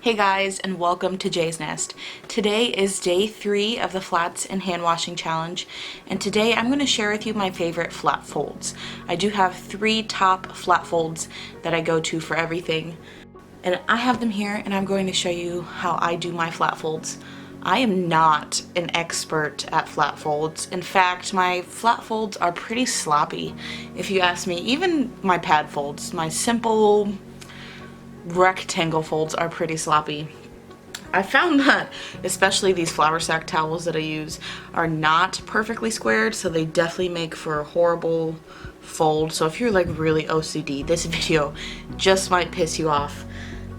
Hey guys, and welcome to Jay's Nest. Today is day 3 of the flats and hand washing challenge, and today I'm going to share with you my favorite flat folds. I do have 3 top flat folds that I go to for everything, and I have them here and I'm going to show you how I do my flat folds. I am not an expert at flat folds. In fact, my flat folds are pretty sloppy, if you ask me. Even my pad folds, my simple rectangle folds, are pretty sloppy. I found that especially these flour sack towels that I use are not perfectly squared, so they definitely make for a horrible fold. So if you're like really OCD, this video just might piss you off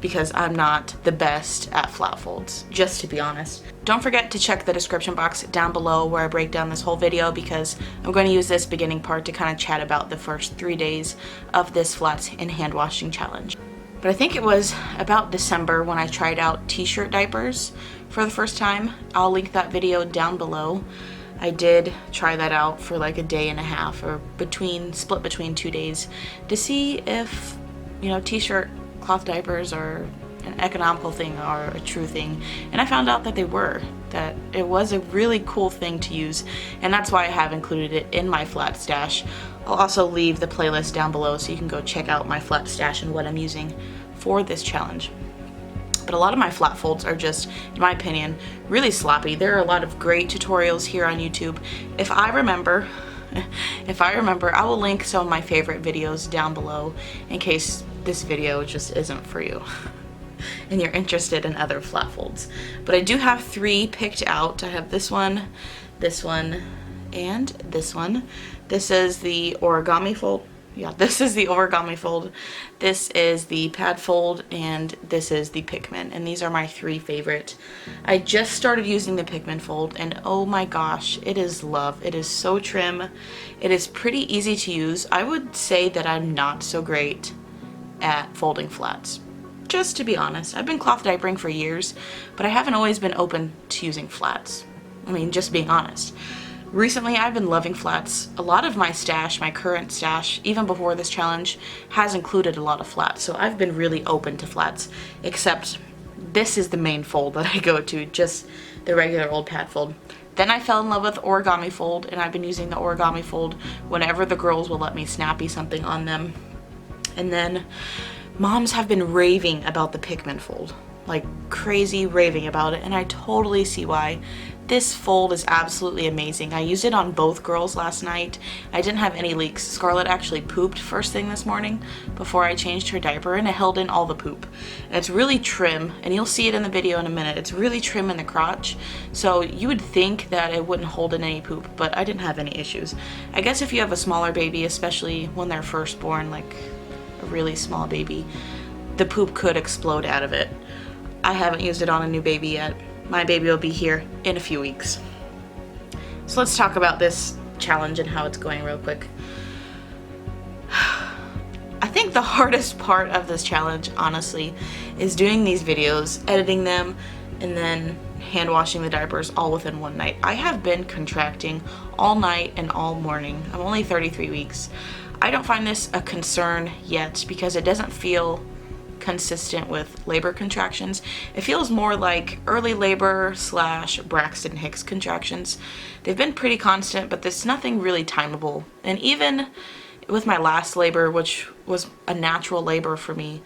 because I'm not the best at flat folds, just to be honest. Don't forget to check the description box down below where I break down this whole video, because I'm going to use this beginning part to kind of chat about the first 3 days of this flats and hand washing challenge. But I think it was about December when I tried out t-shirt diapers for the first time. I'll link that video down below. I did try that out for like a day and a half, or split between 2 days, to see if, t-shirt cloth diapers are an economical thing or a true thing. And I found out that they were, that it was a really cool thing to use, and that's why I have included it in my flat stash. I'll also leave the playlist down below so you can go check out my flat stash and what I'm using for this challenge. But a lot of my flat folds are just, in my opinion, really sloppy. There are a lot of great tutorials here on YouTube. If I remember, I will link some of my favorite videos down below in case this video just isn't for you and you're interested in other flat folds. But I do have 3 picked out. I have this one, and this one. This is the Origami Fold. Yeah, this is the Origami Fold. This is the Pad Fold, and this is the Pickman. And these are my 3 favorite. I just started using the Pickman Fold, and oh my gosh, it is love. It is so trim. It is pretty easy to use. I would say that I'm not so great at folding flats, just to be honest. I've been cloth diapering for years, but I haven't always been open to using flats. I mean, just being honest. Recently, I've been loving flats. A lot of my stash, my current stash, even before this challenge, has included a lot of flats, so I've been really open to flats, except this is the main fold that I go to, just the regular old pad fold. Then I fell in love with Origami Fold, and I've been using the Origami Fold whenever the girls will let me snappy something on them. And then moms have been raving about the Pickman Fold, like crazy raving about it, and I totally see why. This fold is absolutely amazing. I used it on both girls last night. I didn't have any leaks. Scarlett actually pooped first thing this morning before I changed her diaper, and it held in all the poop. And it's really trim, and you'll see it in the video in a minute. It's really trim in the crotch, so you would think that it wouldn't hold in any poop, but I didn't have any issues. I guess if you have a smaller baby, especially when they're first born, like a really small baby, the poop could explode out of it. I haven't used it on a new baby yet. My baby will be here in a few weeks. So let's talk about this challenge and how it's going real quick. I think the hardest part of this challenge, honestly, is doing these videos, editing them, and then hand washing the diapers all within one night. I have been contracting all night and all morning. I'm only 33 weeks. I don't find this a concern yet because it doesn't feel consistent with labor contractions. It feels more like early labor / Braxton Hicks contractions. They've been pretty constant, but there's nothing really timeable. And even with my last labor, which was a natural labor for me,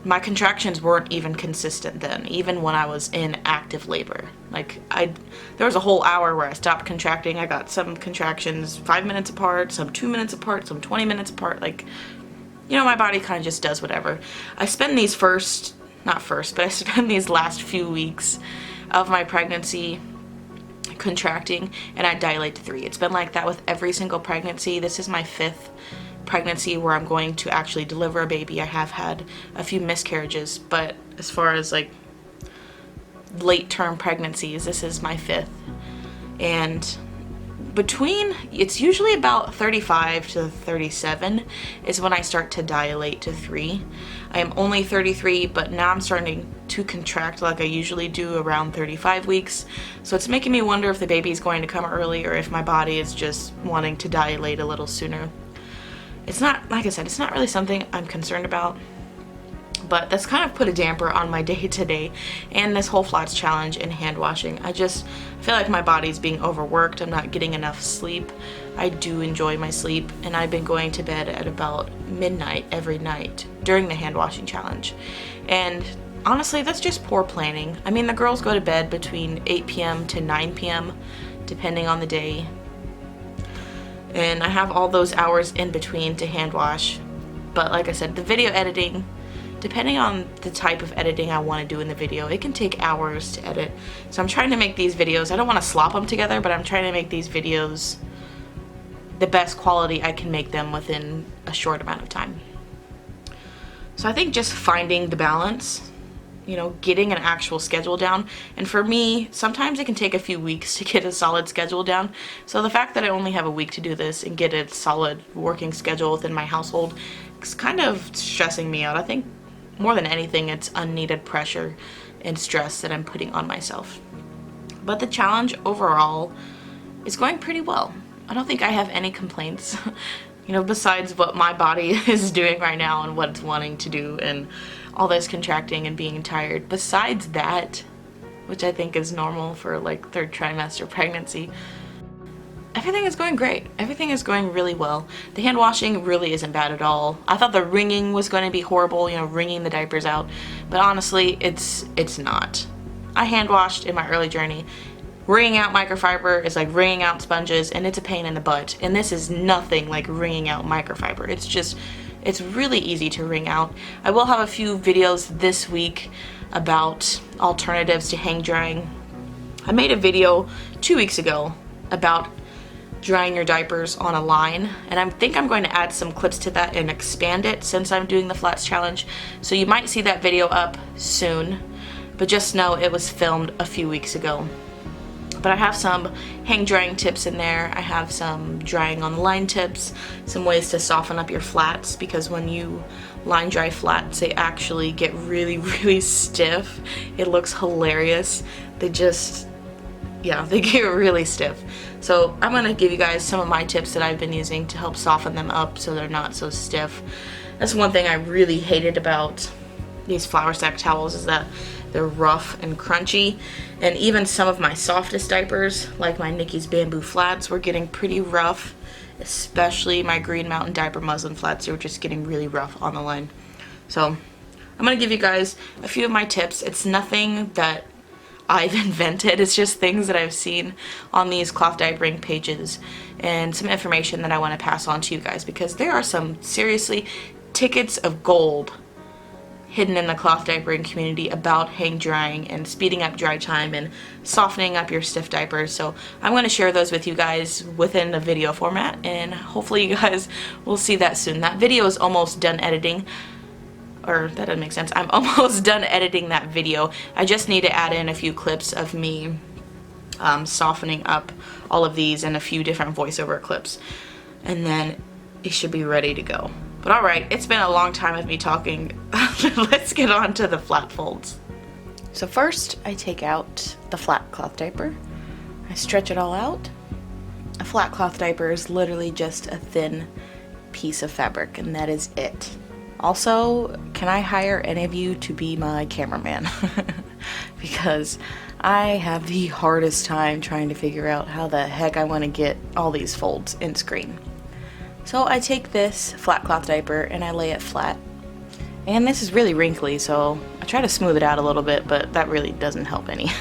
my contractions weren't even consistent then, even when I was in active labor. Like, there was a whole hour where I stopped contracting. I got some contractions 5 minutes apart, some 2 minutes apart, some 20 minutes apart. Like, my body kind of just does whatever. I spend these I spend these last few weeks of my pregnancy contracting, and I dilate to 3. It's been like that with every single pregnancy. This is my 5th pregnancy where I'm going to actually deliver a baby. I have had a few miscarriages, but as far as like late term pregnancies, this is my 5th. And it's usually about 35 to 37 is when I start to dilate to 3. I am only 33, but now I'm starting to contract like I usually do around 35 weeks. So it's making me wonder if the baby's going to come early or if my body is just wanting to dilate a little sooner. It's not, like I said, it's not really something I'm concerned about. But that's kind of put a damper on my day today and this whole flats challenge and hand washing. I just feel like my body's being overworked. I'm not getting enough sleep. I do enjoy my sleep, and I've been going to bed at about midnight every night during the hand washing challenge. And honestly, that's just poor planning. I mean, the girls go to bed between 8 p.m. to 9 p.m. depending on the day. And I have all those hours in between to hand wash. But like I said, the video editing, depending on the type of editing I want to do in the video, it can take hours to edit. So I'm trying to make these videos, I don't want to slop them together, but I'm trying to make these videos the best quality I can make them within a short amount of time. So I think just finding the balance, you know, getting an actual schedule down. And for me, sometimes it can take a few weeks to get a solid schedule down. So the fact that I only have a week to do this and get a solid working schedule within my household is kind of stressing me out. I think more than anything, it's unneeded pressure and stress that I'm putting on myself. But the challenge overall is going pretty well. I don't think I have any complaints, you know, besides what my body is doing right now and what it's wanting to do and all this contracting and being tired. Besides that, which I think is normal for like third trimester pregnancy, everything is going great. Everything is going really well. The hand washing really isn't bad at all. I thought the wringing was going to be horrible, you know, wringing the diapers out, but honestly, it's not. I hand washed in my early journey. Wringing out microfiber is like wringing out sponges, and it's a pain in the butt. And this is nothing like wringing out microfiber. It's really easy to wring out. I will have a few videos this week about alternatives to hang drying. I made a video 2 weeks ago about drying your diapers on a line, and I think I'm going to add some clips to that and expand it since I'm doing the flats challenge. So you might see that video up soon, but just know it was filmed a few weeks ago. But I have some hang drying tips in there. I have some drying on the line tips, some ways to soften up your flats, because when you line dry flats, they actually get really, really stiff. It looks hilarious. They get really stiff. So I'm gonna give you guys some of my tips that I've been using to help soften them up so they're not so stiff. That's one thing I really hated about these flour sack towels, is that they're rough and crunchy, and even some of my softest diapers, like my Nikki's Bamboo Flats, were getting pretty rough, especially my Green Mountain Diaper Muslin Flats. They were just getting really rough on the line. So I'm gonna give you guys a few of my tips. It's nothing that I've invented, it's just things that I've seen on these cloth diapering pages and some information that I want to pass on to you guys, because there are some seriously tickets of gold hidden in the cloth diapering community about hang drying and speeding up dry time and softening up your stiff diapers. So I'm going to share those with you guys within the video format, and hopefully you guys will see that soon. That video is almost done editing, or that doesn't make sense. I'm almost done editing that video. I just need to add in a few clips of me softening up all of these and a few different voiceover clips, and then it should be ready to go. But alright, it's been a long time of me talking. Let's get on to the flat folds. So first, I take out the flat cloth diaper. I stretch it all out. A flat cloth diaper is literally just a thin piece of fabric, and that is it. Also, can I hire any of you to be my cameraman? Because I have the hardest time trying to figure out how the heck I want to get all these folds in screen. So I take this flat cloth diaper and I lay it flat. And this is really wrinkly, so I try to smooth it out a little bit, but that really doesn't help any.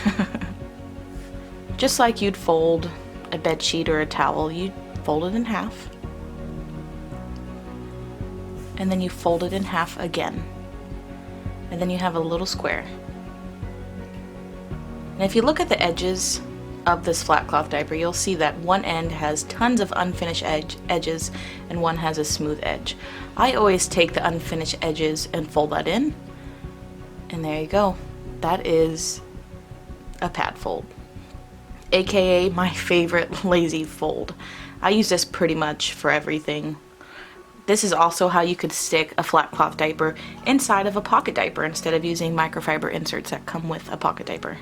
Just like you'd fold a bed sheet or a towel, you fold it in half. And then you fold it in half again. And then you have a little square. And if you look at the edges of this flat cloth diaper, you'll see that one end has tons of unfinished edges and one has a smooth edge. I always take the unfinished edges and fold that in, and there you go. That is a pad fold, aka my favorite lazy fold. I use this pretty much for everything. This is also how you could stick a flat cloth diaper inside of a pocket diaper instead of using microfiber inserts that come with a pocket diaper.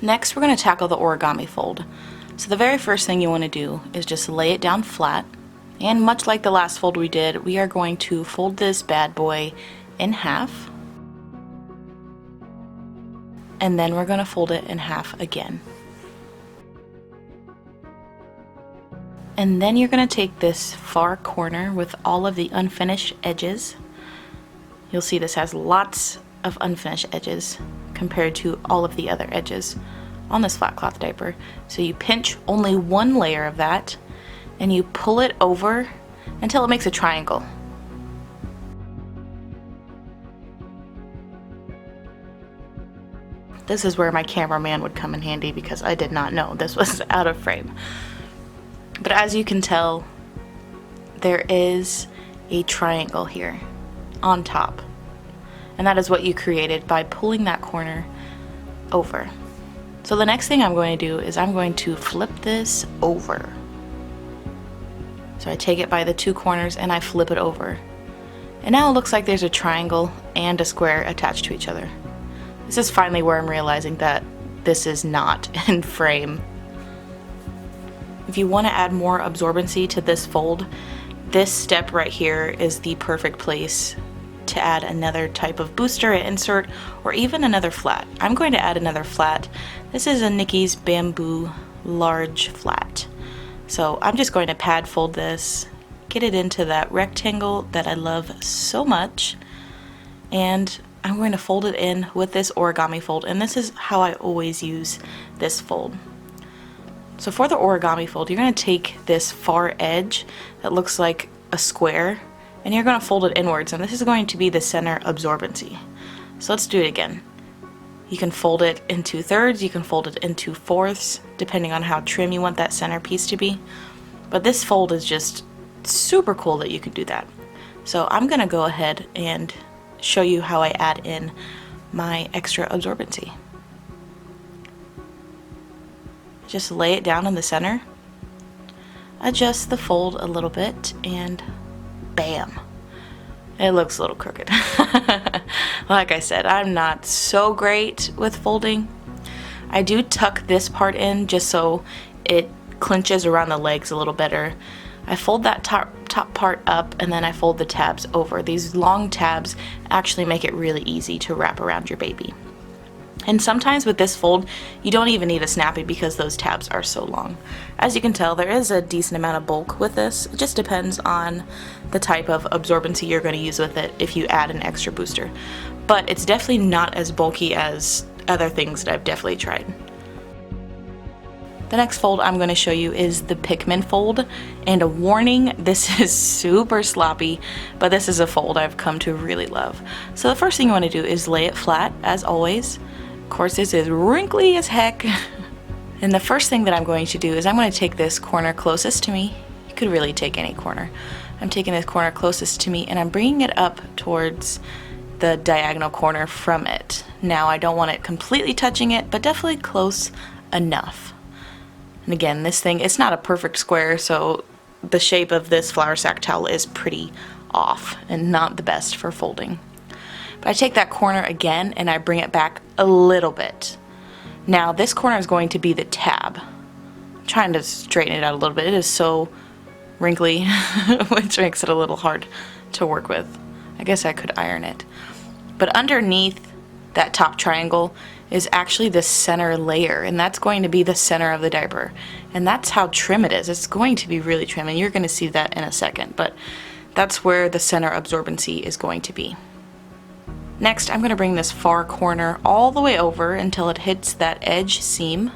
Next, we're going to tackle the origami fold. So the very first thing you want to do is just lay it down flat, And much like the last fold we did, we are going to fold this bad boy in half. And then we're going to fold it in half again. And then you're going to take this far corner with all of the unfinished edges. You'll see this has lots of unfinished edges compared to all of the other edges on this flat cloth diaper. So you pinch only one layer of that and you pull it over until it makes a triangle. This is where my cameraman would come in handy because I did not know this was out of frame. But as you can tell, there is a triangle here on top. And that is what you created by pulling that corner over. So the next thing I'm going to do is I'm going to flip this over. So I take it by the two corners and I flip it over. And now it looks like there's a triangle and a square attached to each other. This is finally where I'm realizing that this is not in frame. If you want to add more absorbency to this fold, this step right here is the perfect place to add another type of booster, insert, or even another flat. I'm going to add another flat. This is a Nikki's Bamboo large flat. So I'm just going to pad fold this, get it into that rectangle that I love so much, and I'm going to fold it in with this Origami Fold, and this is how I always use this fold. So for the Origami Fold, you're going to take this far edge that looks like a square, and you're going to fold it inwards, and this is going to be the center absorbency. So let's do it again. You can fold it in 2/3, you can fold it in 2/4, depending on how trim you want that center piece to be. But this fold is just super cool that you can do that. So I'm going to go ahead and show you how I add in my extra absorbency. Just lay it down in the center, adjust the fold a little bit, and bam! It looks a little crooked. Like I said, I'm not so great with folding. I do tuck this part in just so it clinches around the legs a little better. I fold that top part up and then I fold the tabs over. These long tabs actually make it really easy to wrap around your baby. And sometimes with this fold, you don't even need a snappy because those tabs are so long. As you can tell, there is a decent amount of bulk with this. It just depends on the type of absorbency you're going to use with it if you add an extra booster. But it's definitely not as bulky as other things that I've definitely tried. The next fold I'm going to show you is the Pickman Fold, and a warning, this is super sloppy, but this is a fold I've come to really love. So the first thing you want to do is lay it flat, as always. Of course, this is wrinkly as heck. And the first thing that I'm going to do is I'm going to take this corner closest to me. You could really take any corner. I'm taking this corner closest to me and I'm bringing it up towards the diagonal corner from it. Now I don't want it completely touching it, but definitely close enough. And again, this thing, it's not a perfect square, so the shape of this flour sack towel is pretty off and not the best for folding. But I take that corner again and I bring it back a little bit. Now this corner is going to be the tab. I'm trying to straighten it out a little bit. It is so wrinkly, which makes it a little hard to work with. I guess I could iron it. But underneath that top triangle is actually the center layer, and that's going to be the center of the diaper. And that's how trim it is. It's going to be really trim, and you're going to see that in a second, but that's where the center absorbency is going to be. Next, I'm going to bring this far corner all the way over until it hits that edge seam.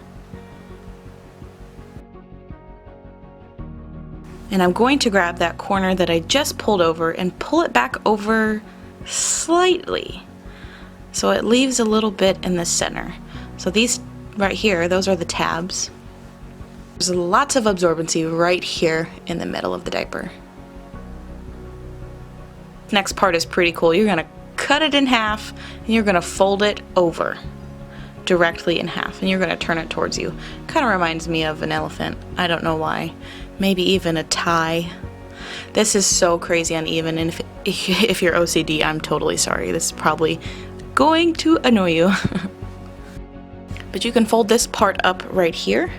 And I'm going to grab that corner that I just pulled over and pull it back over slightly, so it leaves a little bit in the center. So these right here, those are the tabs. There's lots of absorbency right here in the middle of the diaper. Next part is pretty cool. You're going to cut it in half and you're going to fold it over directly in half, and you're going to turn it towards you. Kind of reminds me of an elephant. I don't know why. Maybe even a tie. This is so crazy uneven, and if you're OCD, I'm totally sorry. This is probably going to annoy you. But you can fold this part up right here,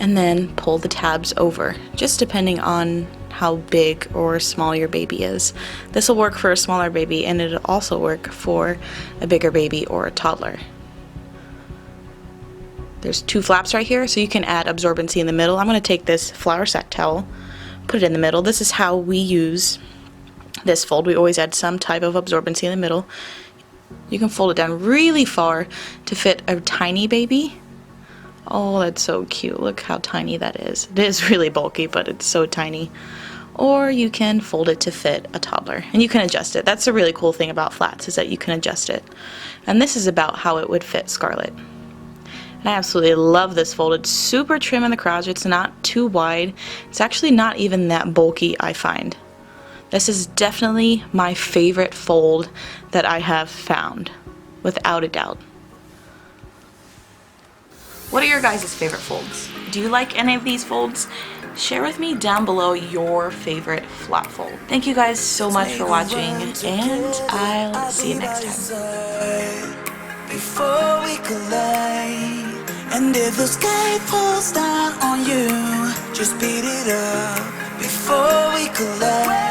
and then pull the tabs over, just depending on how big or small your baby is. This will work for a smaller baby, and it'll also work for a bigger baby or a toddler. There's 2 flaps right here, so you can add absorbency in the middle. I'm going to take this flour sack towel, put it in the middle. This is how we use this fold. We always add some type of absorbency in the middle. You can fold it down really far to fit a tiny baby. Oh, that's so cute. Look how tiny that is. It is really bulky, but it's so tiny. Or you can fold it to fit a toddler, and you can adjust it. That's the really cool thing about flats, is that you can adjust it. And this is about how it would fit Scarlett. And I absolutely love this fold. It's super trim in the crotch. It's not too wide. It's actually not even that bulky, I find. This is definitely my favorite fold that I have found, without a doubt. What are your guys' favorite folds? Do you like any of these folds? Share with me down below your favorite flat fold. Thank you guys so much for watching, and I'll see you next time. Before we collide, and if the sky falls down on you, just beat it up before we collide.